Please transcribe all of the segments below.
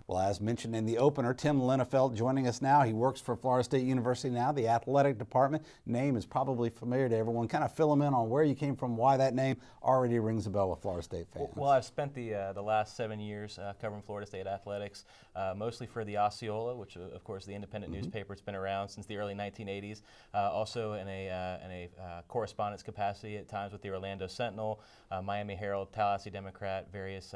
Well, as mentioned in the opener, Tim Linafelt joining us now. He works for Florida State University now, the athletic department. Name is probably familiar to everyone. Kind of fill them in on where you came from, why that name already rings a bell with Florida State fans. Well, I've spent the last 7 years covering Florida State athletics, mostly for the Osceola, which of course the independent newspaper. It's been around since the early 1980s. Also in a correspondence capacity at times with the Orlando Sentinel, Miami Herald, Tallahassee Democrat, various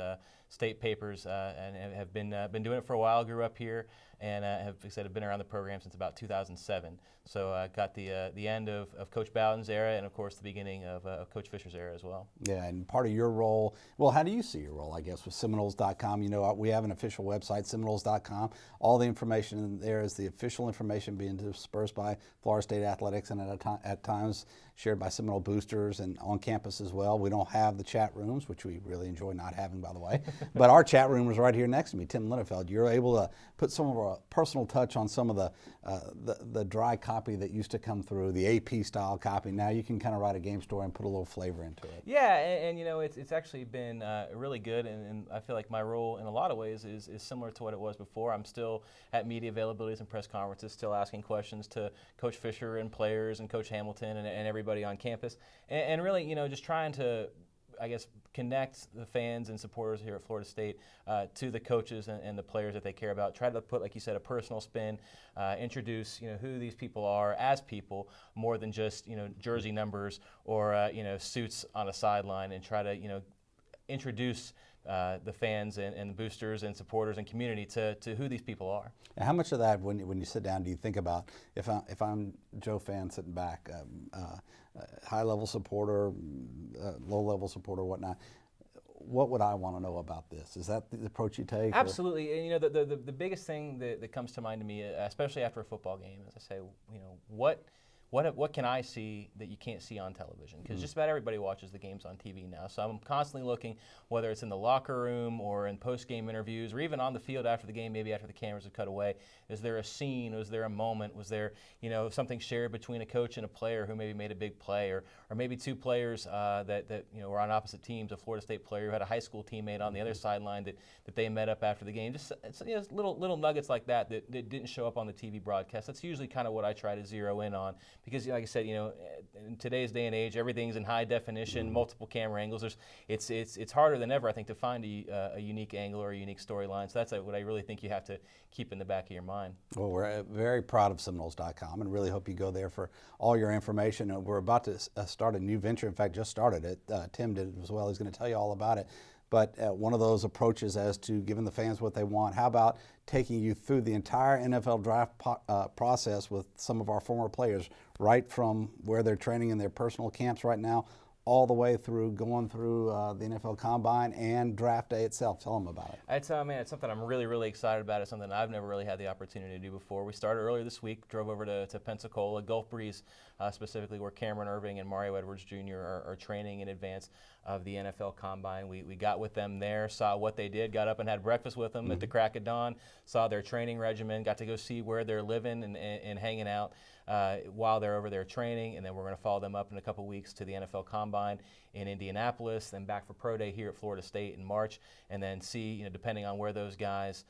state papers, and have been doing it for a while. Grew up here, and have been around the program since about 2007. So got the end of Coach Bowden's era, and of course the beginning of Coach Fisher's era as well. Yeah, and part of your role, well, how do you see your role, I guess, with Seminoles.com? You know, we have an official website, Seminoles.com. All the information in there is the official information being dispersed by Florida State Athletics, and at times shared by Seminole boosters and on campus as well. We don't have the chat rooms, which we really enjoy not having, by the way. But our chat room is right here next to me, Tim Linafelt. You're able to put some of our personal touch on some of the dry copy that used to come through, the AP style copy. Now you can kind of write a game story and put a little flavor into it. Yeah, and you know, it's actually been really good, and I feel like my role in a lot of ways is similar to what it was before. I'm still at media availabilities and press conferences, still asking questions to Coach Fisher and players and Coach Hamilton and everybody on campus, and really, you know, just trying to, I guess, connect the fans and supporters here at Florida State to the coaches and the players that they care about. Try to put, like you said, a personal spin, introduce, you know, who these people are as people, more than just, you know, jersey numbers or you know, suits on a sideline, and try to, you know, introduce the fans and the boosters and supporters and community to who these people are. And how much of that, when you sit down, do you think about, if I'm Joe fan sitting back, high-level supporter, low-level supporter, whatnot, what would I want to know about this? Is that the approach you take? Absolutely. And, you know, the biggest thing that comes to mind to me, especially after a football game, is I say, you know, what can I see that you can't see on television? Because just about everybody watches the games on TV now. So I'm constantly looking, whether it's in the locker room or in post-game interviews or even on the field after the game, maybe after the cameras have cut away. Is there a scene? Was there a moment? Was there, you know, something shared between a coach and a player who maybe made a big play, or maybe two players that you know, were on opposite teams? A Florida State player who had a high school teammate on the other sideline that they met up after the game. Just you know, little nuggets like that didn't show up on the TV broadcast. That's usually kind of what I try to zero in on. Because, like I said, you know, in today's day and age, everything's in high definition, multiple camera angles. It's harder than ever, I think, to find a unique angle or a unique storyline. So that's what I really think you have to keep in the back of your mind. Well, we're very proud of Seminoles.com and really hope you go there for all your information. We're about to start a new venture. In fact, just started it. Tim did it as well. He's going to tell you all about it. But one of those approaches as to giving the fans what they want, how about taking you through the entire NFL draft process with some of our former players, right from where they're training in their personal camps right now, all the way through going through the NFL Combine and draft day itself. Tell them about it. It's something I'm really, really excited about. It's something I've never really had the opportunity to do before. We started earlier this week, drove over to Pensacola, Gulf Breeze specifically, where Cameron Irving and Mario Edwards Jr. are training in advance of the NFL Combine. We got with them there, saw what they did, got up and had breakfast with them at the crack of dawn, saw their training regimen, got to go see where they're living and hanging out while they're over there training, and then we're going to follow them up in a couple weeks to the NFL Combine in Indianapolis, then back for Pro Day here at Florida State in March, and then see, you know, depending on where those guys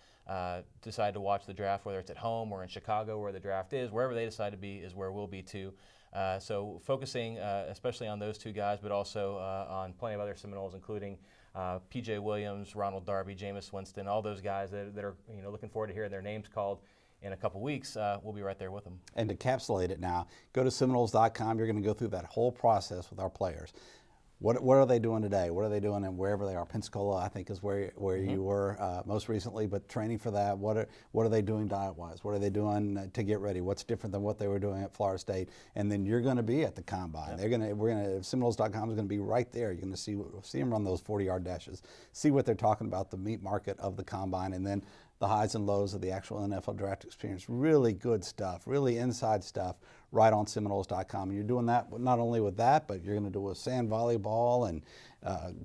decide to watch the draft, whether it's at home or in Chicago where the draft is, wherever they decide to be is where we'll be too. So focusing especially on those two guys, but also on plenty of other Seminoles, including P.J. Williams, Ronald Darby, Jameis Winston, all those guys that are, you know, looking forward to hearing their names called in a couple weeks. We'll be right there with them. And to encapsulate it now, go to Seminoles.com. You're going to go through that whole process with our players. What are they doing today? What are they doing, and wherever they are? Pensacola, I think, is where you were most recently. But training for that, what are they doing diet-wise? What are they doing to get ready? What's different than what they were doing at Florida State? And then you're going to be at the Combine. Yep. Seminoles.com is going to be right there. You're going to see them run those 40-yard dashes, see what they're talking about, the meat market of the Combine, and then the highs and lows of the actual NFL draft experience. Really good stuff, really inside stuff, right on Seminoles.com. And you're doing that not only with that, but you're going to do with sand volleyball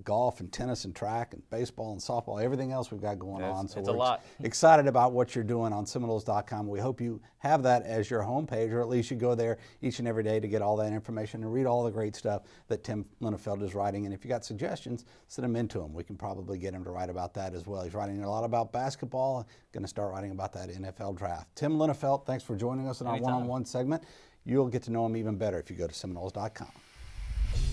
golf and tennis and track and baseball and softball, everything else we've got going on. So it's we're a lot. excited about what you're doing on Seminoles.com. We hope you have that as your homepage, or at least you go there each and every day to get all that information and read all the great stuff that Tim Linafelt is writing. And if you got suggestions, send them into him. We can probably get him to write about that as well. He's writing a lot about basketball, going to start writing about that NFL draft. Tim Linafelt, thanks for joining us in our Anytime. one-on-one segment. You'll get to know him even better if you go to Seminoles.com.